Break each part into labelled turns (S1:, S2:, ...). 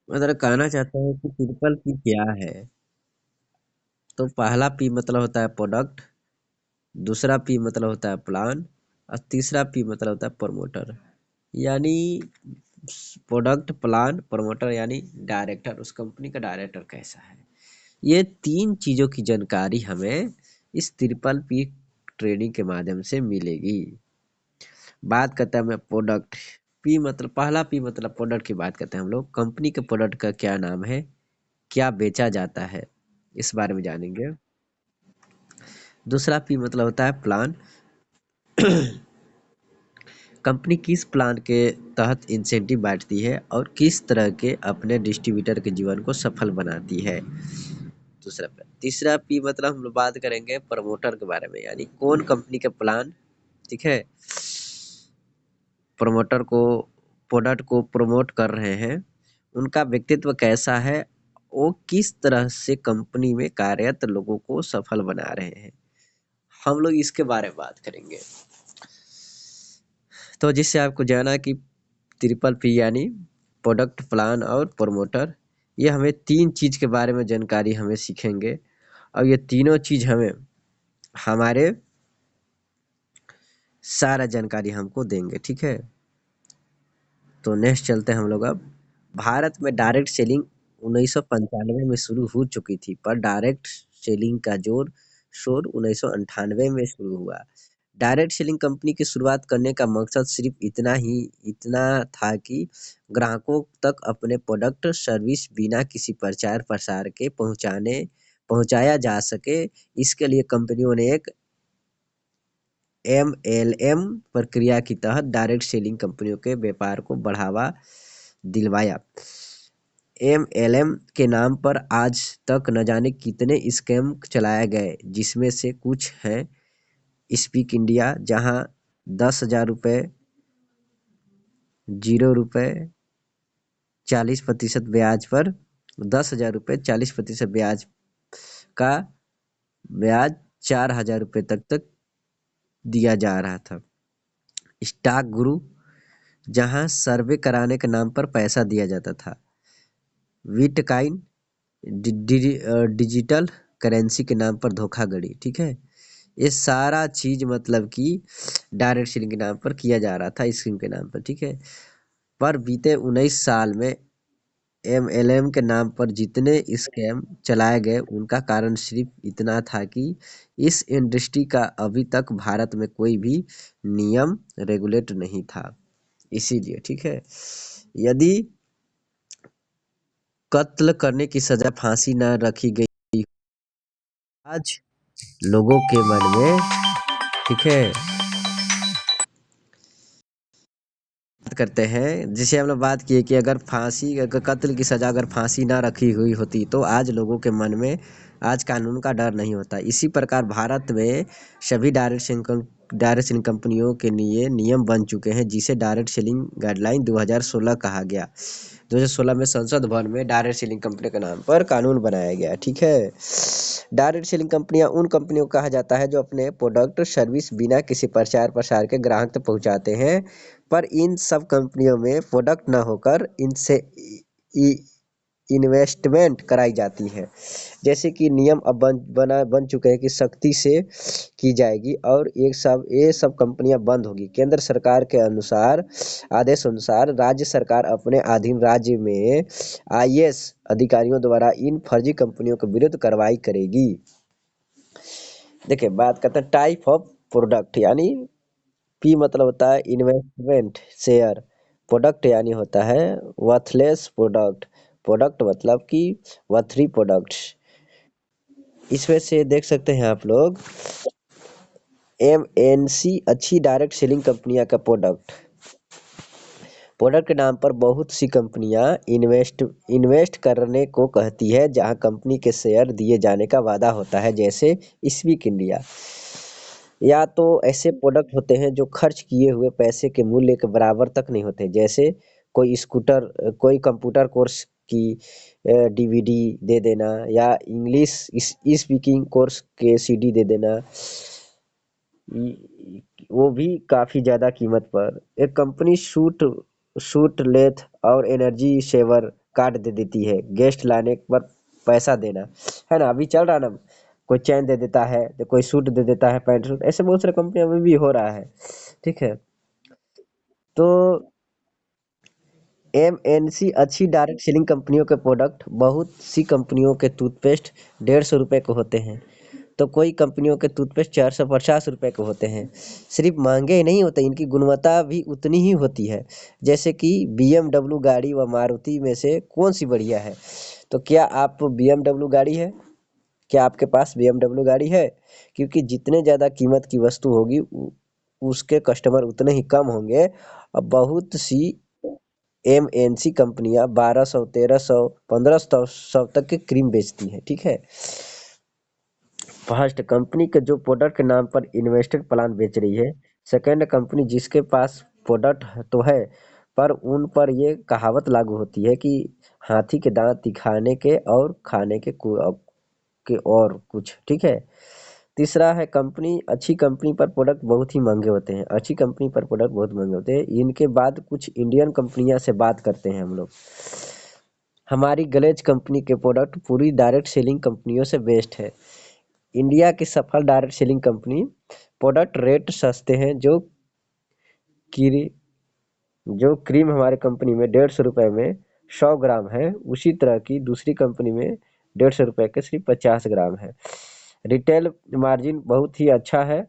S1: मतलब कहना चाहता हूँ कि ट्रिपल पी क्या है। तो पहला पी मतलब होता है प्रोडक्ट, दूसरा पी मतलब होता है प्लान, और तीसरा पी मतलब होता है प्रमोटर। यानी प्रोडक्ट, प्लान, प्रमोटर यानी डायरेक्टर, उस कंपनी का डायरेक्टर कैसा है। ये तीन चीजों की जानकारी हमें इस ट्रिपल पी ट्रेनिंग के माध्यम से मिलेगी। बात करते हैं हम प्रोडक्ट। पी मतलब पहला पी मतलब प्रोडक्ट की बात करते हैं हम लोग। कंपनी के प्रोडक्ट का क्या नाम है, क्या बेचा जाता है, इस बारे में जानेंगे। दूसरा पी मतलब होता है प्लान। कंपनी किस प्लान के तहत इंसेंटिव बांटती है और किस तरह के अपने डिस्ट्रीब्यूटर के जीवन को सफल बनाती है। दूसरा पी। तीसरा पी मतलब हम लोग बात करेंगे प्रमोटर के बारे में, यानी कौन कंपनी के प्लान, ठीक है, प्रमोटर को, प्रोडक्ट को प्रमोट कर रहे हैं, उनका व्यक्तित्व कैसा है, वो किस तरह से कंपनी में कार्यरत लोगों को सफल बना रहे हैं। हम लोग इसके बारे में बात करेंगे। तो जिससे आपको जाना कि ट्रिपल पी यानी प्रोडक्ट, प्लान और प्रमोटर, ये हमें तीन चीज के बारे में जानकारी हमें सीखेंगे। और ये तीनों चीज हमें हमारे सारा जानकारी हमको देंगे, ठीक है। तो नेक्स्ट चलते हैं हम लोग अब। भारत में डायरेक्ट सेलिंग 1995 में शुरू हो चुकी थी, पर डायरेक्ट सेलिंग का जोर शोर 1998 में शुरू हुआ। डायरेक्ट सेलिंग कंपनी की शुरुआत करने का मकसद सिर्फ इतना था कि ग्राहकों तक अपने प्रोडक्ट सर्विस बिना किसी प्रचार प्रसार के पहुंचाया जा सके। इसके लिए कंपनियों ने एक एमएलएम प्रक्रिया के तहत डायरेक्ट सेलिंग कंपनियों के व्यापार को बढ़ावा दिलवाया। एमएलएम के नाम पर आज तक न जाने कितने स्कैम चलाए गए, जिसमें से कुछ हैं स्पीक इंडिया, जहां 10,000 रुपये, 0 रुपये, 40% ब्याज पर, 10,000 रुपये 40% ब्याज का ब्याज 4,000 रुपये तक दिया जा रहा था। स्टॉक गुरु, जहां सर्वे कराने के नाम पर पैसा दिया जाता था। बिटकॉइन, डिजिटल करेंसी के नाम पर धोखाधड़ी, ठीक है। ये सारा चीज मतलब कि डायरेक्ट सेलिंग के नाम पर किया जा रहा था, स्कीम के नाम पर, ठीक है। पर बीते 19 साल में एमएलएम के नाम पर जितने स्कैम चलाए गए, उनका कारण सिर्फ इतना था कि इस इंडस्ट्री का अभी तक भारत में कोई भी नियम रेगुलेट नहीं था, इसीलिए, ठीक है। यदि कत्ल करने की सजा फांसी न रखी गई आज लोगों के मन में, ठीक है, बात करते हैं जिसे हम लोग बात किए कि अगर फांसी, अगर कत्ल की सजा अगर फांसी ना रखी हुई होती तो आज लोगों के मन में आज कानून का डर नहीं होता। इसी प्रकार भारत में सभी डायरेक्ट सेलिंग कंपनियों के लिए नियम बन चुके हैं, जिसे डायरेक्ट सेलिंग गाइडलाइन 2016 कहा गया। 2016 में संसद भवन में डायरेक्ट सेलिंग कंपनी के नाम पर कानून बनाया गया, ठीक है। डायरेक्ट सेलिंग कंपनियां उन कंपनियों को कहा जाता है जो अपने प्रोडक्ट सर्विस बिना किसी प्रचार प्रसार के ग्राहक तक पहुंचाते हैं। पर इन सब कंपनियों में प्रोडक्ट न होकर इनसे इन्वेस्टमेंट कराई जाती है। जैसे कि नियम अब बन चुके हैं कि सख्ती से की जाएगी और ये सब कंपनियां बंद होगी। केंद्र सरकार के अनुसार, आदेश अनुसार राज्य सरकार अपने अधीन राज्य में आईएएस अधिकारियों द्वारा इन फर्जी कंपनियों के विरुद्ध कार्रवाई करेगी। देखिए बात करते हैं टाइप ऑफ प्रोडक्ट, यानी पी मतलब होता है इन्वेस्टमेंट शेयर, प्रोडक्ट यानी होता है वर्थलेस प्रोडक्ट, प्रोडक्ट मतलब कि वर्थी प्रोडक्ट्स। इसमें से देख सकते हैं आप लोग एमएनसी अच्छी डायरेक्ट सेलिंग कंपनियां का प्रोडक्ट, प्रोडक्ट के नाम पर बहुत सी कंपनियां इन्वेस्ट करने को कहती है, जहां कंपनी के शेयर दिए जाने का वादा होता है, जैसे स्पीक इंडिया। या तो ऐसे प्रोडक्ट होते हैं जो खर्च किए हुए पैसे के मूल्य के बराबर तक नहीं होते, जैसे कोई कंप्यूटर कोर्स की डीवीडी दे देना, या इंग्लिश स्पीकिंग कोर्स के सीडी दे देना, वो भी काफी ज्यादा कीमत पर। एक कंपनी सूट सूट लेथ और एनर्जी सेवर कार्ड दे देती है, गेस्ट लाने पर पैसा देना, है ना, अभी चल रहा ना, कोई चैन दे देता है तो कोई सूट दे देता है, पैंट सूट, ऐसे बहुत सारे कंपनियों में भी हो रहा है। ठीक है। तो एमएनसी अच्छी डायरेक्ट सेलिंग कंपनियों के प्रोडक्ट, बहुत सी कंपनियों के टूथपेस्ट 150 रुपए के होते हैं, तो कोई कंपनियों के टूथपेस्ट 450 रुपए के होते हैं। सिर्फ महंगे ही नहीं होते, इनकी गुणवत्ता भी उतनी ही होती है। जैसे कि BMW गाड़ी व मारुति में से कौन सी बढ़िया है? तो क्या आप BMW गाड़ी है? क्या आपके पास BMW गाड़ी है? क्योंकि जितने ज़्यादा कीमत की वस्तु होगी उसके कस्टमर उतने ही कम होंगे। अब बहुत सी एमएनसी कंपनियां 1200, 1300, 1500 तक के क्रीम बेचती हैं। ठीक है। फर्स्ट कंपनी के जो प्रोडक्ट के नाम पर इन्वेस्टेड प्लान बेच रही है। सेकंड कंपनी जिसके पास प्रोडक्ट तो है, पर उन पर ये कहावत लागू होती है कि हाथी के दांत दिखाने के और खाने के और कुछ। ठीक है। तीसरा है कंपनी, अच्छी कंपनी पर प्रोडक्ट बहुत ही महंगे होते हैं, अच्छी कंपनी पर प्रोडक्ट बहुत महंगे होते हैं। इनके बाद कुछ इंडियन कंपनियां से बात करते हैं हम लोग। हमारी गलेज कंपनी के प्रोडक्ट पूरी डायरेक्ट सेलिंग कंपनियों से बेस्ट है। इंडिया की सफल direct selling company, product rate सस्ते हैं। क्री जो क्रीम हमारे कंपनी में 150 रुपए में 100 ग्राम है, उसी तरह की दूसरी कंपनी में 150 रुपए के सिर्फ 50 ग्राम है। रिटेल मार्जिन बहुत ही अच्छा है,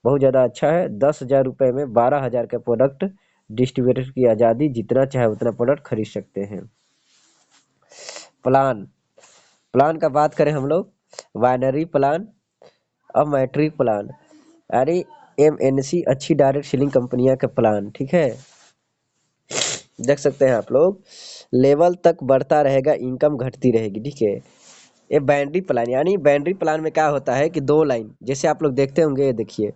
S1: बहुत ज़्यादा अच्छा है। 10,000 रुपये में 12,000 का प्रोडक्ट, डिस्ट्रीब्यूटर की आज़ादी, जितना चाहे उतना प्रोडक्ट खरीद सकते हैं। प्लान, प्लान का बात करें हम लोग, बाइनरी प्लान, अब मैट्रिक प्लान। अरे एमएनसी अच्छी डायरेक्ट सेलिंग कंपनियां का प्लान। ठीक है। देख सकते हैं आप लोग, लेवल तक बढ़ता रहेगा, इनकम घटती रहेगी। ठीक है। ये बाइनरी प्लान, यानी बाइनरी प्लान में क्या होता है कि 2 लाइन, जैसे आप लोग देखते होंगे, ये देखिए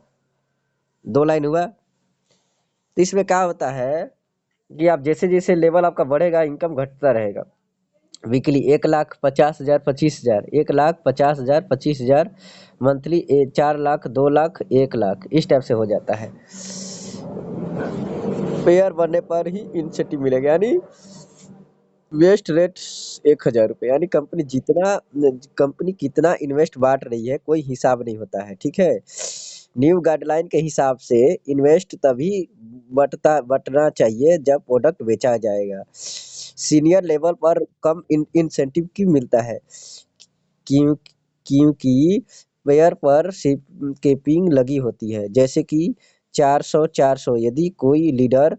S1: 2 लाइन हुआ। तो इसमें क्या होता है कि आप जैसे जैसे लेवल आपका बढ़ेगा, इनकम घटता रहेगा। वीकली 1,50,000 25,000, 1,50,000 25,000, मंथली 4 लाख 2 लाख 1 लाख, इस टाइप से हो जाता है। पेयर बनने पर ही इंसेंटिव मिलेगा, यानी वेस्ट रेट 1,000 रुपये, यानी कंपनी कितना इन्वेस्ट बांट रही है, कोई हिसाब नहीं होता है। ठीक है। न्यू गाइडलाइन के हिसाब से इन्वेस्ट तभी बटना चाहिए जब प्रोडक्ट बेचा जाएगा। सीनियर लेवल पर कम इंसेंटिव क्यों मिलता है? क्यों? क्योंकि पेयर पर केपिंग लगी होती है, जैसे कि 400 यदि कोई लीडर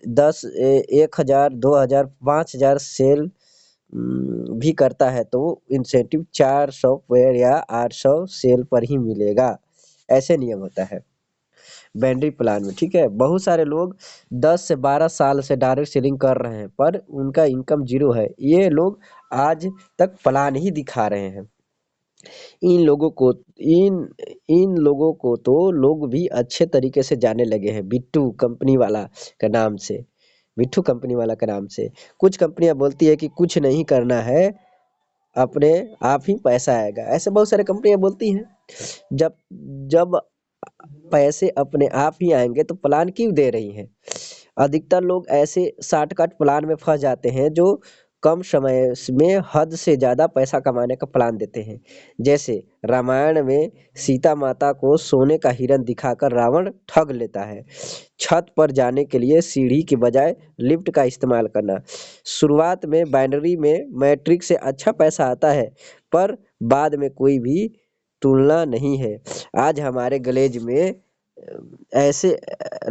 S1: 1,000 2,000 5,000 सेल भी करता है तो इंसेंटिव 400 पेयर या 800 सेल पर ही मिलेगा। ऐसे नियम होता है बैंड्री प्लान में। ठीक है। बहुत सारे लोग 10 से 12 साल से डायरेक्ट सेलिंग कर रहे हैं, पर उनका इनकम जीरो है। ये लोग आज तक प्लान ही दिखा रहे हैं। इन लोगों को इन इन लोगों को तो लोग भी अच्छे तरीके से जाने लगे हैं, बिट्टू कंपनी वाला का नाम से। बिट्टू कंपनी वाला का नाम से कुछ कंपनियां बोलती है कि कुछ नहीं करना है, अपने आप ही पैसा आएगा, ऐसे बहुत सारे कंपनियां बोलती हैं। जब जब पैसे अपने आप ही आएंगे तो प्लान क्यों दे रही हैं? अधिकतर लोग ऐसे शॉर्टकट प्लान में फंस जाते हैं जो कम समय में हद से ज्यादा पैसा कमाने का प्लान देते हैं। जैसे रामायण में सीता माता को सोने का हिरन दिखाकर रावण ठग लेता है। छत पर जाने के लिए सीढ़ी के बजाय लिफ्ट का इस्तेमाल करना। शुरुआत में बाइनरी में मैट्रिक से अच्छा पैसा आता है, पर बाद में कोई भी तुलना नहीं है। आज हमारे गलेज में ऐसे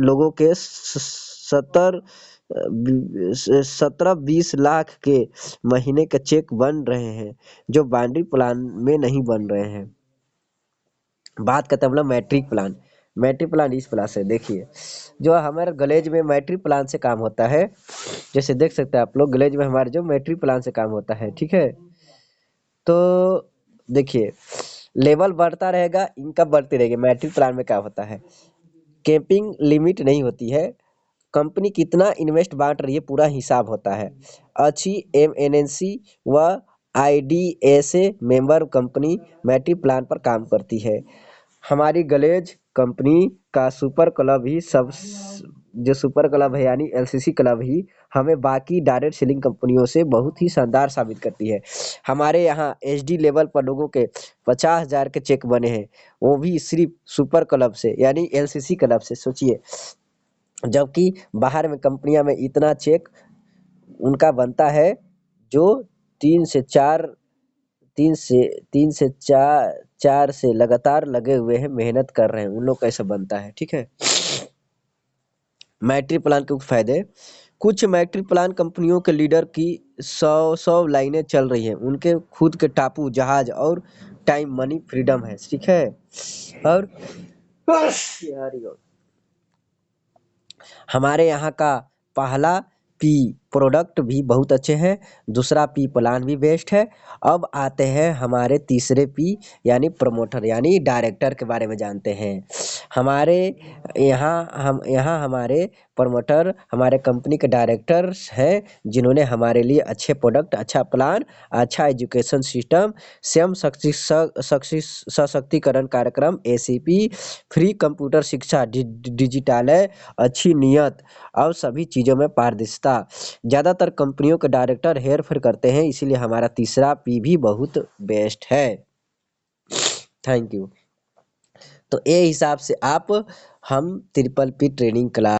S1: लोगों के 17-20 लाख के महीने के चेक बन रहे हैं, जो बाइनरी प्लान में नहीं बन रहे हैं। बात करते हैं हम लोग मैट्रिक प्लान। मैट्रिक प्लान इस प्लान से देखिए, जो हमारे गलेज में मैट्रिक प्लान से काम होता है, जैसे देख सकते हैं आप लोग, गलेज में हमारे जो मैट्रिक प्लान से काम होता है। ठीक है। तो देखिए, लेवल बढ़ता रहेगा, इनकम बढ़ती रहेगी। मैट्रिक प्लान में क्या होता है, कैपिंग लिमिट नहीं होती है, कंपनी कितना इन्वेस्ट बांट रही है पूरा हिसाब होता है। अच्छी एमएनसी व IDSA member company matrix plan पर काम करती है। हमारी गलेज कंपनी का सुपर क्लब ही जो सुपर क्लब है यानी एलसीसी क्लब ही हमें बाकी डायरेक्ट सेलिंग कंपनियों से बहुत ही शानदार साबित करती है। हमारे यहाँ एचडी लेवल पर लोगों के 50,000 के चेक बने हैं, वो भी सिर्फ सुपर क्लब से यानी एलसीसी क्लब से। सोचिए, जबकि बाहर में कंपनियां में इतना चेक उनका बनता है जो तीन से चार तीन से तीन से चार चार से लगातार लगे हुए हैं, मेहनत कर रहे हैं, उन लोग कैसे बनता है। ठीक है, मैट्रिक प्लान के फायदे। कुछ मैट्रिक प्लान कंपनियों के लीडर की सौ सौ लाइनें चल रही हैं, उनके खुद के टापू जहाज और टाइम मनी फ्रीडम है। ठीक है, और यार हमारे यहाँ का पहला पी प्रोडक्ट भी बहुत अच्छे हैं, दूसरा पी प्लान भी बेस्ट है। अब आते हैं हमारे तीसरे पी यानी प्रमोटर यानी डायरेक्टर के बारे में जानते हैं। हमारे यहाँ हमारे प्रमोटर हमारे कंपनी के डायरेक्टर्स हैं, जिन्होंने हमारे लिए अच्छे प्रोडक्ट, अच्छा प्लान, अच्छा एजुकेशन सिस्टम, स्वयं सशक्तिकरण कार्यक्रम एसीपी, फ्री कंप्यूटर शिक्षा, डिजिटल अच्छी नियत और सभी चीज़ों में पारदर्शिता। ज़्यादातर कंपनियों के डायरेक्टर हेर-फेर करते हैं, इसीलिए हमारा तीसरा पी भी बहुत बेस्ट है। Thank you. तो ये हिसाब से आप हम ट्रिपल पी ट्रेनिंग क्लास